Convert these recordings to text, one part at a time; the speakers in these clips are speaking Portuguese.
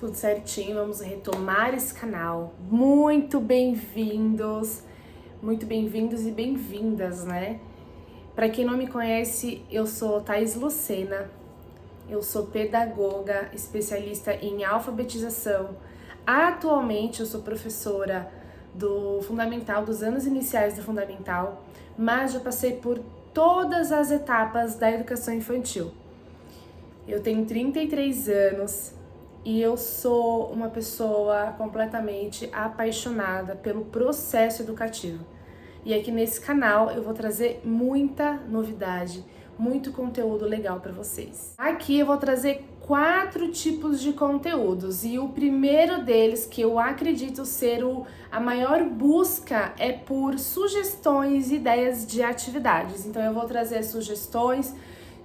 Tudo certinho, vamos retomar esse canal. Muito bem-vindos e bem-vindas, né? Para quem não me conhece, eu sou Thaís Lucena, eu sou pedagoga, especialista em alfabetização. Atualmente eu sou professora do Fundamental, dos anos iniciais do Fundamental, mas já passei por todas as etapas da educação infantil. Eu tenho 33 anos e eu sou uma pessoa completamente apaixonada pelo processo educativo. E aqui nesse canal eu vou trazer muita novidade, muito conteúdo legal para vocês. Aqui eu vou trazer 4 tipos de conteúdos e o primeiro deles, que eu acredito ser a maior busca, é por sugestões e ideias de atividades. Então eu vou trazer sugestões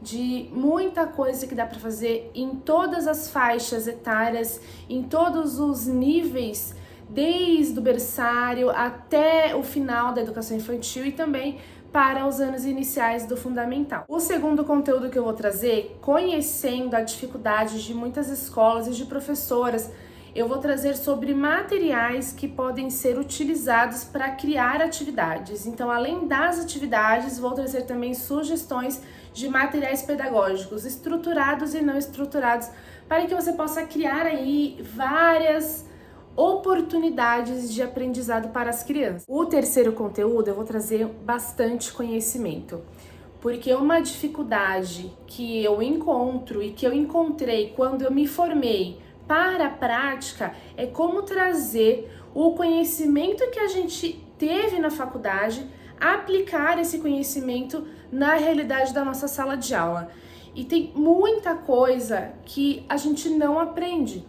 de muita coisa que dá para fazer em todas as faixas etárias, em todos os níveis, desde o berçário até o final da educação infantil e também para os anos iniciais do fundamental. O segundo conteúdo que eu vou trazer, conhecendo a dificuldade de muitas escolas e de professoras, eu vou trazer sobre materiais que podem ser utilizados para criar atividades. Então, além das atividades, vou trazer também sugestões de materiais pedagógicos estruturados e não estruturados, para que você possa criar aí várias oportunidades de aprendizado para as crianças. O terceiro conteúdo eu vou trazer bastante conhecimento, porque uma dificuldade que eu encontro e que eu encontrei quando eu me formei para a prática é como trazer o conhecimento que a gente teve na faculdade, aplicar esse conhecimento na realidade da nossa sala de aula. E tem muita coisa que a gente não aprende.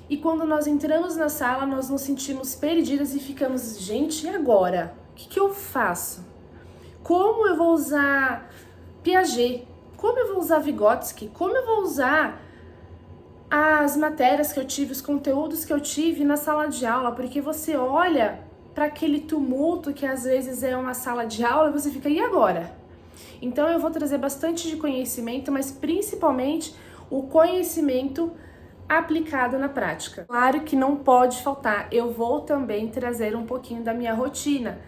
E quando nós entramos na sala, nós nos sentimos perdidas e ficamos, gente, e agora? O que eu faço? Como eu vou usar Piaget? Como eu vou usar Vygotsky? Como eu vou usar as matérias que eu tive, os conteúdos que eu tive na sala de aula? Porque você olha para aquele tumulto que às vezes é uma sala de aula e você fica, e agora? Então eu vou trazer bastante de conhecimento, mas principalmente o conhecimento aplicado na prática. Claro que não pode faltar, eu vou também trazer um pouquinho da minha rotina.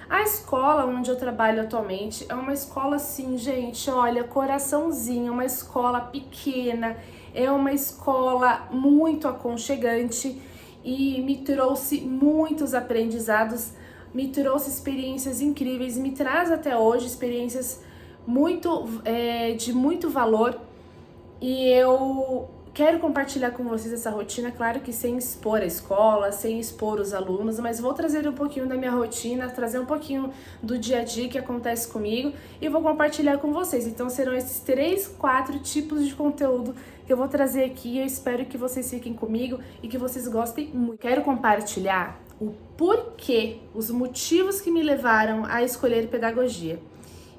A escola onde eu trabalho atualmente é uma escola assim, gente, olha, coraçãozinho, uma escola pequena, é uma escola muito aconchegante e me trouxe muitos aprendizados, me trouxe experiências incríveis, me traz até hoje experiências de muito valor e eu quero compartilhar com vocês essa rotina, claro que sem expor a escola, sem expor os alunos, mas vou trazer um pouquinho da minha rotina, trazer um pouquinho do dia a dia que acontece comigo e vou compartilhar com vocês. Então serão esses 3, 4 tipos de conteúdo que eu vou trazer aqui. Eu espero que vocês fiquem comigo e que vocês gostem muito. Quero compartilhar o porquê, os motivos que me levaram a escolher pedagogia.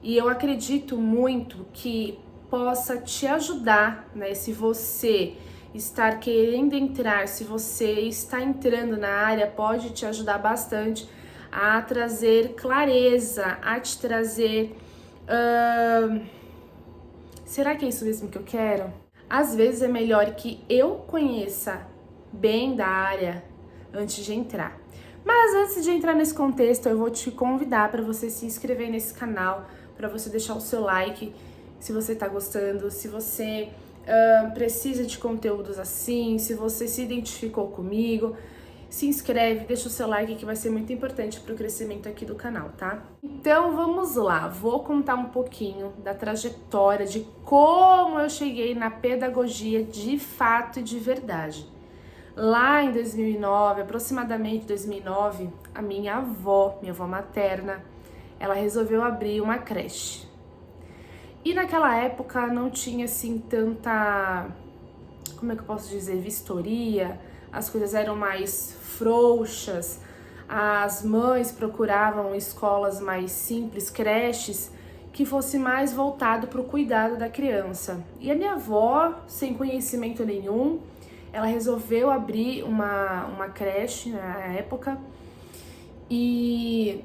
E eu acredito muito que possa te ajudar, né? Se você estar querendo entrar, se você está entrando na área, pode te ajudar bastante a trazer clareza, a te trazer... será que é isso mesmo que eu quero? Às vezes é melhor que eu conheça bem da área antes de entrar. Mas antes de entrar nesse contexto, eu vou te convidar para você se inscrever nesse canal, para você deixar o seu like, se você tá gostando, se você precisa de conteúdos assim, se você se identificou comigo, se inscreve, deixa o seu like que vai ser muito importante para o crescimento aqui do canal, tá? Então vamos lá, vou contar um pouquinho da trajetória, de como eu cheguei na pedagogia de fato e de verdade. Lá em 2009, aproximadamente 2009, a minha avó materna, ela resolveu abrir uma creche. E naquela época não tinha assim tanta, como é que eu posso dizer, vistoria, as coisas eram mais frouxas, as mães procuravam escolas mais simples, creches, que fosse mais voltado para o cuidado da criança. E a minha avó, sem conhecimento nenhum, ela resolveu abrir uma creche na época e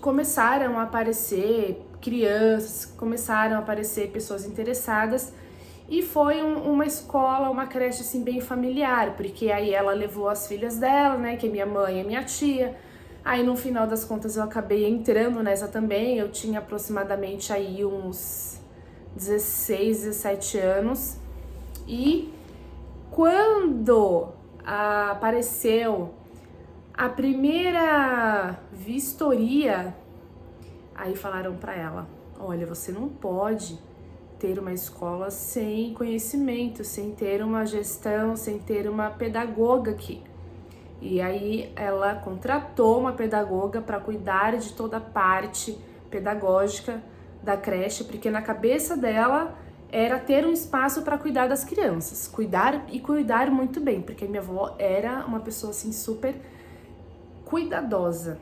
começaram a aparecer crianças, começaram a aparecer pessoas interessadas E foi uma escola, uma creche assim bem familiar, porque aí ela levou as filhas dela, né, que é minha mãe e minha tia. Aí no final das contas eu acabei entrando nessa também. Eu tinha aproximadamente aí uns 16, 17 anos. E quando apareceu a primeira vistoria, aí falaram pra ela: olha, você não pode ter uma escola sem conhecimento, sem ter uma gestão, sem ter uma pedagoga aqui. E aí ela contratou uma pedagoga para cuidar de toda a parte pedagógica da creche, porque na cabeça dela era ter um espaço para cuidar das crianças, cuidar muito bem, porque minha avó era uma pessoa assim super cuidadosa.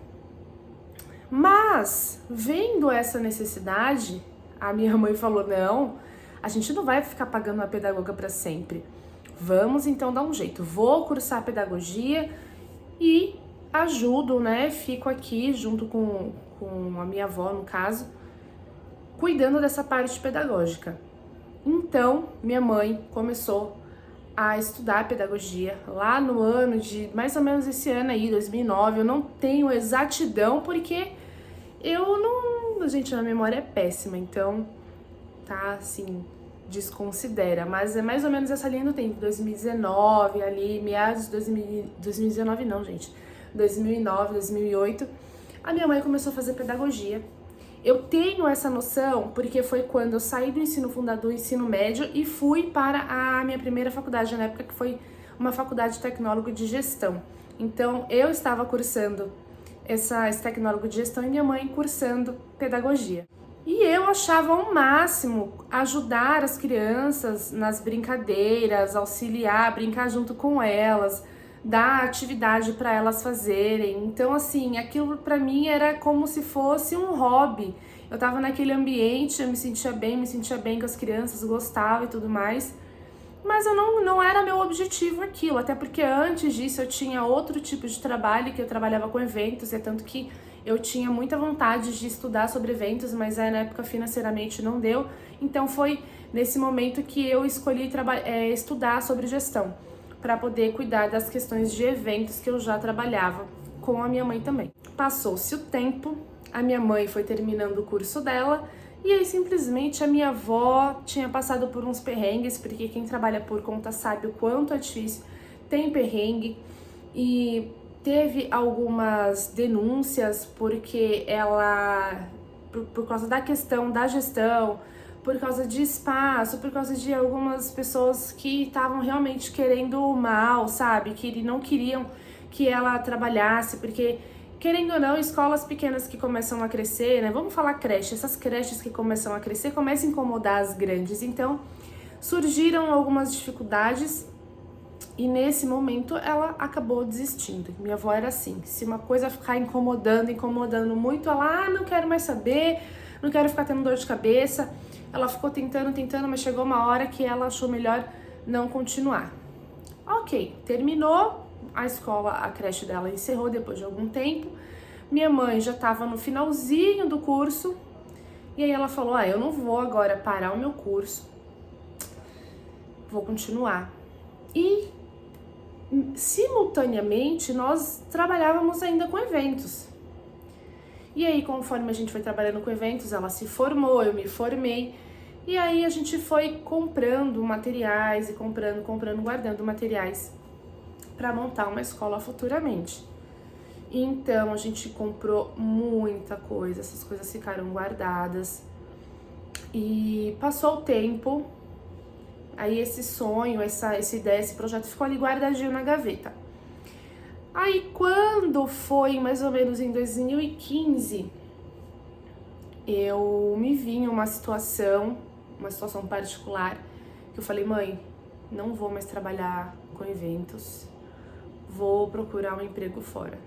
Mas vendo essa necessidade, a minha mãe falou: não, a gente não vai ficar pagando uma pedagoga para sempre. Vamos então dar um jeito. Vou cursar pedagogia e ajudo, né? Fico aqui junto com a minha avó, no caso, cuidando dessa parte pedagógica. Então, minha mãe começou a estudar pedagogia lá no ano de, mais ou menos esse ano aí, 2009. Eu não tenho exatidão porque eu não... Gente, a memória é péssima, então tá, assim, desconsidera. Mas é mais ou menos essa linha do tempo, 2019 ali, meados de 2019 não, gente, 2009, 2008, a minha mãe começou a fazer pedagogia. Eu tenho essa noção porque foi quando eu saí do ensino fundador, do ensino médio, e fui para a minha primeira faculdade, na época que foi uma faculdade de tecnólogo de gestão. Então, eu estava cursando esse tecnólogo de gestão e minha mãe cursando pedagogia. E eu achava ao máximo ajudar as crianças nas brincadeiras, auxiliar, brincar junto com elas, dar atividade para elas fazerem. Então, assim, aquilo para mim era como se fosse um hobby. Eu tava naquele ambiente, eu me sentia bem com as crianças, gostava e tudo mais. Mas eu não era meu objetivo aquilo, até porque antes disso eu tinha outro tipo de trabalho, que eu trabalhava com eventos, é tanto que eu tinha muita vontade de estudar sobre eventos, mas aí na época financeiramente não deu. Então foi nesse momento que eu escolhi estudar sobre gestão, para poder cuidar das questões de eventos que eu já trabalhava com a minha mãe também. Passou-se o tempo, a minha mãe foi terminando o curso dela, e aí simplesmente a minha avó tinha passado por uns perrengues, porque quem trabalha por conta sabe o quanto é difícil, tem perrengue, e teve algumas denúncias porque ela, por causa da questão da gestão, por causa de espaço, por causa de algumas pessoas que estavam realmente querendo o mal, sabe? Que não queriam que ela trabalhasse, porque, querendo ou não, escolas pequenas que começam a crescer, né? Vamos falar creche, essas creches que começam a crescer começam a incomodar as grandes. Então, surgiram algumas dificuldades e nesse momento ela acabou desistindo. Minha avó era assim, se uma coisa ficar incomodando muito, ela, não quero mais saber, não quero ficar tendo dor de cabeça. Ela ficou tentando, mas chegou uma hora que ela achou melhor não continuar. Ok, terminou a escola, a creche dela encerrou depois de algum tempo. Minha mãe já estava no finalzinho do curso, e aí ela falou: eu não vou agora parar o meu curso, vou continuar. E simultaneamente nós trabalhávamos ainda com eventos. E aí, conforme a gente foi trabalhando com eventos, ela se formou, eu me formei. E aí a gente foi comprando materiais e guardando materiais para montar uma escola futuramente. Então a gente comprou muita coisa, essas coisas ficaram guardadas. E passou o tempo, aí esse sonho, essa ideia, esse projeto ficou ali guardadinho na gaveta. Aí quando foi mais ou menos em 2015, eu me vi em uma situação particular, que eu falei: mãe, não vou mais trabalhar com eventos, vou procurar um emprego fora.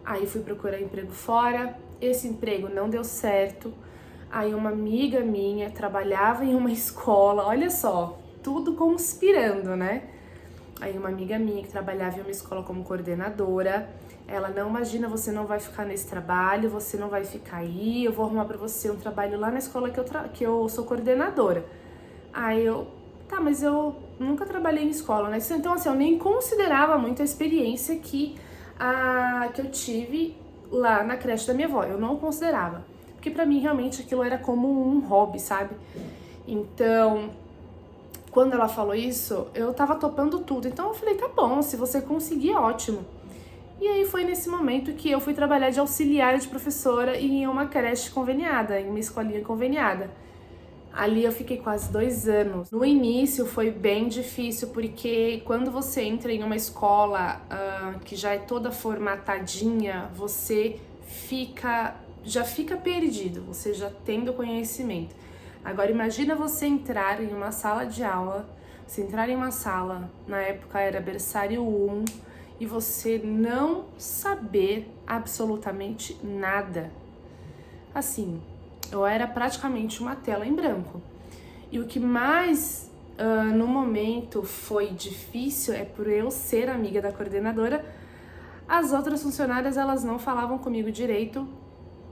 Aí fui procurar emprego fora, esse emprego não deu certo. Aí uma amiga minha trabalhava em uma escola, olha só, tudo conspirando, né? Aí uma amiga minha que trabalhava em uma escola como coordenadora, ela: não, imagina, você não vai ficar nesse trabalho, você não vai ficar aí, eu vou arrumar pra você um trabalho lá na escola que eu sou coordenadora. Aí eu, tá, mas eu nunca trabalhei em escola, né? Então, assim, eu nem considerava muito a experiência que eu tive lá na creche da minha avó. Eu não considerava. Porque pra mim, realmente, aquilo era como um hobby, sabe? Então, quando ela falou isso, eu tava topando tudo. Então eu falei, tá bom, se você conseguir, ótimo. E aí foi nesse momento que eu fui trabalhar de auxiliar de professora em uma creche conveniada, em uma escolinha conveniada. Ali eu fiquei quase 2 anos. No início foi bem difícil, porque quando você entra em uma escola que já é toda formatadinha, você já fica perdido, você já tem do conhecimento. Agora imagina você entrar em uma sala de aula, você entrar em uma sala, na época era berçário 1, e você não saber absolutamente nada. Assim, eu era praticamente uma tela em branco. E o que mais no momento foi difícil é por eu ser amiga da coordenadora, as outras funcionárias elas não falavam comigo direito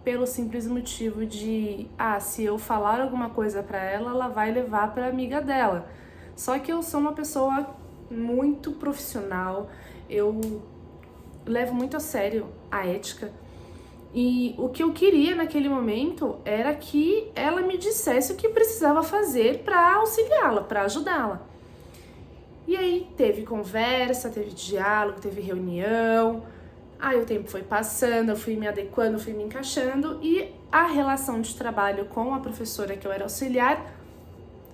pelo simples motivo de, se eu falar alguma coisa pra ela, ela vai levar pra amiga dela. Só que eu sou uma pessoa muito profissional, eu levo muito a sério a ética. E o que eu queria naquele momento era que ela me dissesse o que precisava fazer para auxiliá-la, para ajudá-la. E aí teve conversa, teve diálogo, teve reunião. Aí o tempo foi passando, eu fui me adequando, fui me encaixando e a relação de trabalho com a professora que eu era auxiliar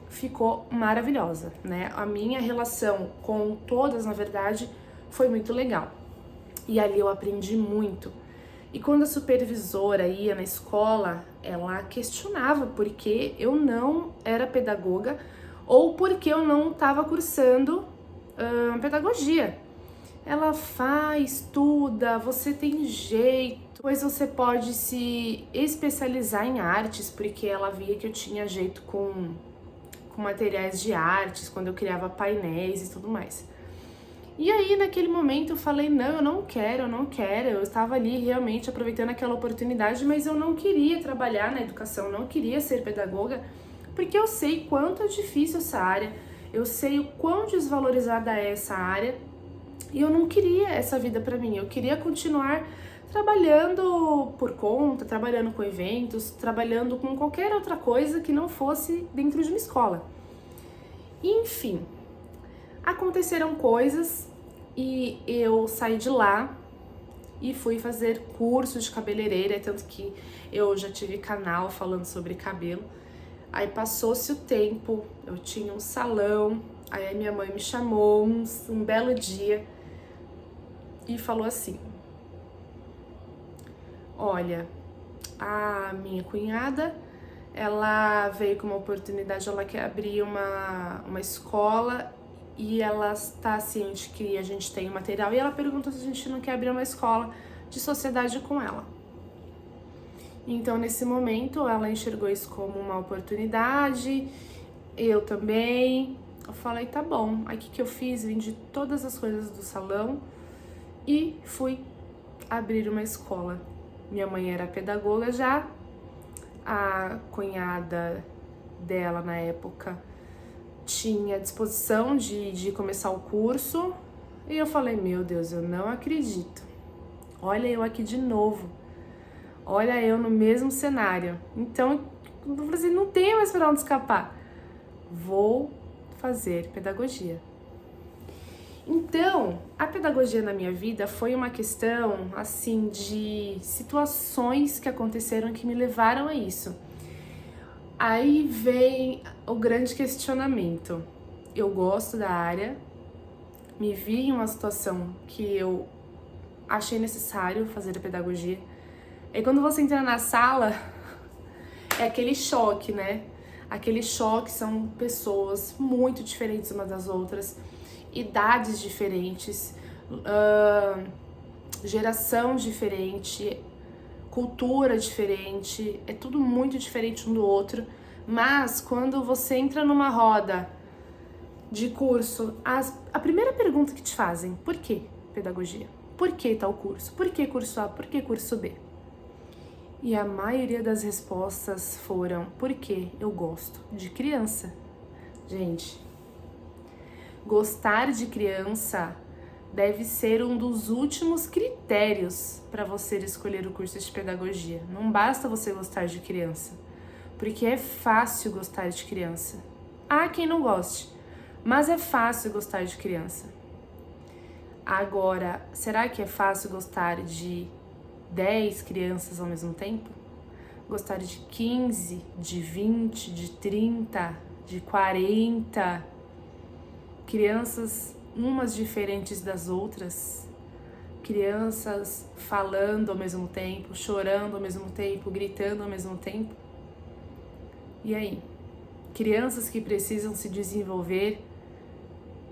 ficou maravilhosa, né? A minha relação com todas, na verdade, foi muito legal. E ali eu aprendi muito. E quando a supervisora ia na escola, ela questionava por que eu não era pedagoga ou por que eu não estava cursando pedagogia. Ela faz, estuda, você tem jeito, pois você pode se especializar em artes, porque ela via que eu tinha jeito com materiais de artes, quando eu criava painéis e tudo mais. E aí, naquele momento, eu falei, não, eu não quero. Eu estava ali realmente aproveitando aquela oportunidade, mas eu não queria trabalhar na educação, não queria ser pedagoga, porque eu sei quanto é difícil essa área, eu sei o quão desvalorizada é essa área, e eu não queria essa vida para mim, eu queria continuar trabalhando por conta, trabalhando com eventos, trabalhando com qualquer outra coisa que não fosse dentro de uma escola. Enfim, aconteceram coisas e eu saí de lá e fui fazer curso de cabeleireira, tanto que eu já tive canal falando sobre cabelo. Aí passou-se o tempo, eu tinha um salão, aí a minha mãe me chamou um belo dia e falou assim: olha, a minha cunhada, ela veio com uma oportunidade, ela quer abrir uma escola e ela está ciente que a gente tem o material e ela perguntou se a gente não quer abrir uma escola de sociedade com ela. Então, nesse momento, ela enxergou isso como uma oportunidade, eu também. Eu falei, tá bom. Aí o que eu fiz? Vendi todas as coisas do salão e fui abrir uma escola. Minha mãe era pedagoga já, a cunhada dela na época tinha disposição de começar o curso e eu falei, meu Deus, eu não acredito. Olha eu aqui de novo. Olha eu no mesmo cenário. Então, eu falei assim, não tem mais pra onde escapar. Vou fazer pedagogia. Então, a pedagogia na minha vida foi uma questão, assim, de situações que aconteceram que me levaram a isso. Aí vem o grande questionamento. Eu gosto da área, me vi em uma situação que eu achei necessário fazer a pedagogia. E quando você entra na sala, é aquele choque, né? Aquele choque, são pessoas muito diferentes umas das outras, idades diferentes, geração diferente, cultura diferente, é tudo muito diferente um do outro. Mas quando você entra numa roda de curso, a primeira pergunta que te fazem, por que pedagogia? Por que tal curso? Por que curso A? Por que curso B? E a maioria das respostas foram, porque eu gosto de criança, Gente, gostar de criança deve ser um dos últimos critérios para você escolher o curso de pedagogia. Não basta você gostar de criança, porque é fácil gostar de criança. Há quem não goste, mas é fácil gostar de criança. Agora, será que é fácil gostar de 10 crianças ao mesmo tempo? Gostar de 15, de 20, de 30, de 40 crianças, umas diferentes das outras, crianças falando ao mesmo tempo, chorando ao mesmo tempo, gritando ao mesmo tempo. E aí? Crianças que precisam se desenvolver,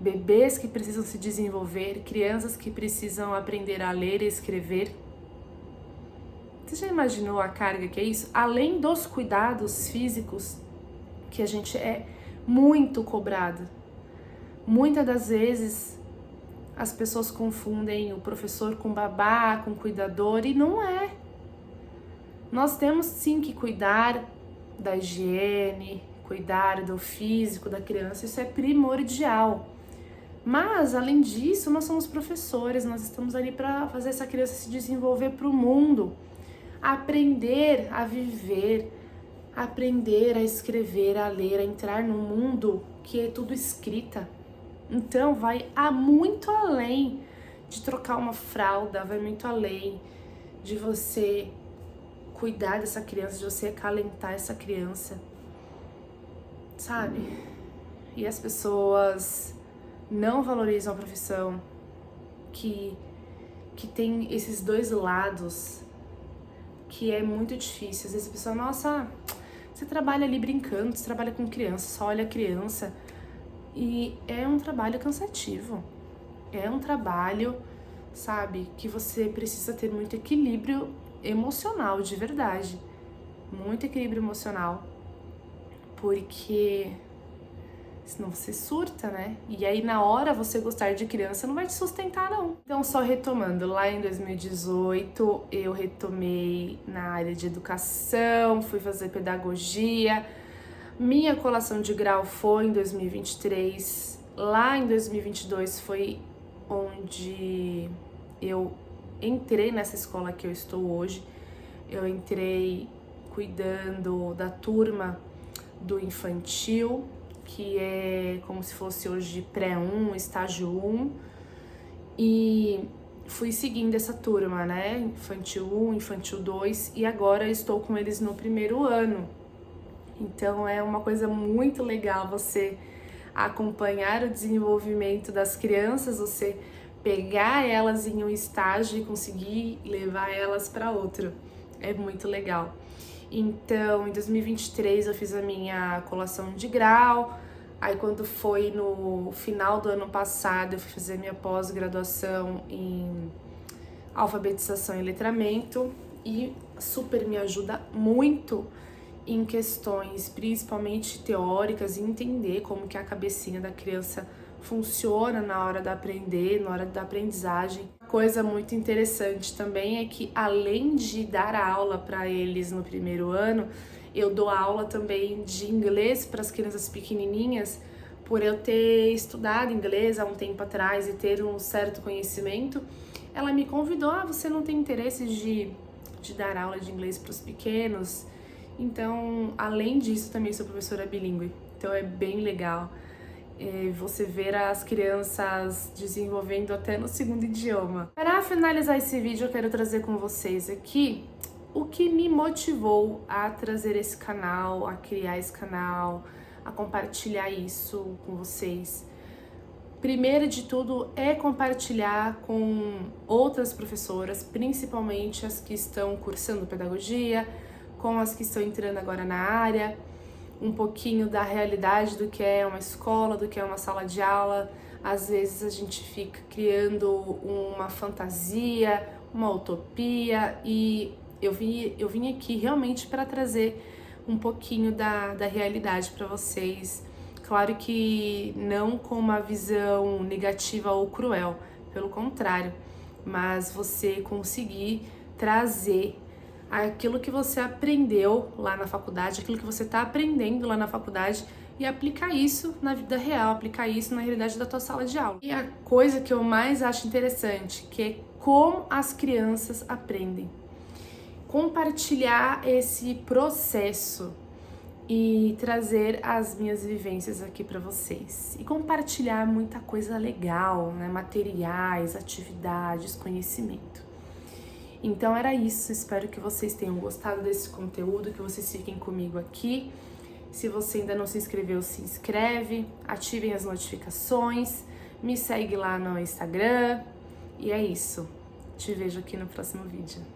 bebês que precisam se desenvolver, crianças que precisam aprender a ler e escrever. Você já imaginou a carga que é isso? Além dos cuidados físicos, que a gente é muito cobrado. Muitas das vezes as pessoas confundem o professor com babá, com cuidador, e não é. Nós temos sim que cuidar da higiene, cuidar do físico da criança, isso é primordial. Mas, além disso, nós somos professores, nós estamos ali para fazer essa criança se desenvolver para o mundo, aprender a viver, aprender a escrever, a ler, a entrar no mundo que é tudo escrita. Então, vai muito além de trocar uma fralda, vai muito além de você cuidar dessa criança, de você acalentar essa criança, sabe? E as pessoas não valorizam a profissão que tem esses dois lados, que é muito difícil. Às vezes a pessoa, nossa, você trabalha ali brincando, você trabalha com criança, só olha a criança. E é um trabalho cansativo, é um trabalho, sabe, que você precisa ter muito equilíbrio emocional, de verdade, muito equilíbrio emocional, porque senão você surta, né? E aí na hora você gostar de criança não vai te sustentar, não. Então, só retomando, lá em 2018 eu retomei na área de educação, fui fazer pedagogia. Minha colação de grau foi em 2023, lá em 2022 foi onde eu entrei nessa escola que eu estou hoje. Eu entrei cuidando da turma do infantil, que é como se fosse hoje pré-1, estágio 1, e fui seguindo essa turma, né, infantil 1, infantil 2, e agora eu estou com eles no primeiro ano. Então é uma coisa muito legal você acompanhar o desenvolvimento das crianças, você pegar elas em um estágio e conseguir levar elas para outro. É muito legal. Então, em 2023 eu fiz a minha colação de grau. Aí quando foi no final do ano passado, eu fui fazer minha pós-graduação em alfabetização e letramento, e super me ajuda muito em questões principalmente teóricas, e entender como que a cabecinha da criança funciona na hora de aprender, na hora da aprendizagem. Coisa muito interessante também é que, além de dar aula para eles no primeiro ano, eu dou aula também de inglês para as crianças pequenininhas, por eu ter estudado inglês há um tempo atrás e ter um certo conhecimento. Ela me convidou, você não tem interesse de dar aula de inglês para os pequenos? Então, além disso, também sou professora bilíngue, então é bem legal você ver as crianças desenvolvendo até no segundo idioma. Para finalizar esse vídeo, eu quero trazer com vocês aqui o que me motivou a trazer esse canal, a criar esse canal, a compartilhar isso com vocês. Primeiro de tudo é compartilhar com outras professoras, principalmente as que estão cursando pedagogia, com as que estão entrando agora na área, um pouquinho da realidade do que é uma escola, do que é uma sala de aula. Às vezes a gente fica criando uma fantasia, uma utopia, e eu vim aqui realmente para trazer um pouquinho da realidade para vocês. Claro que não com uma visão negativa ou cruel, pelo contrário, mas você conseguir trazer aquilo que você aprendeu lá na faculdade, aquilo que você está aprendendo lá na faculdade, e aplicar isso na vida real, aplicar isso na realidade da tua sala de aula. E a coisa que eu mais acho interessante, que é como as crianças aprendem. Compartilhar esse processo e trazer as minhas vivências aqui para vocês. E compartilhar muita coisa legal, né? Materiais, atividades, conhecimento. Então era isso, espero que vocês tenham gostado desse conteúdo, que vocês fiquem comigo aqui. Se você ainda não se inscreveu, se inscreve, ativem as notificações, me segue lá no Instagram. E é isso, te vejo aqui no próximo vídeo.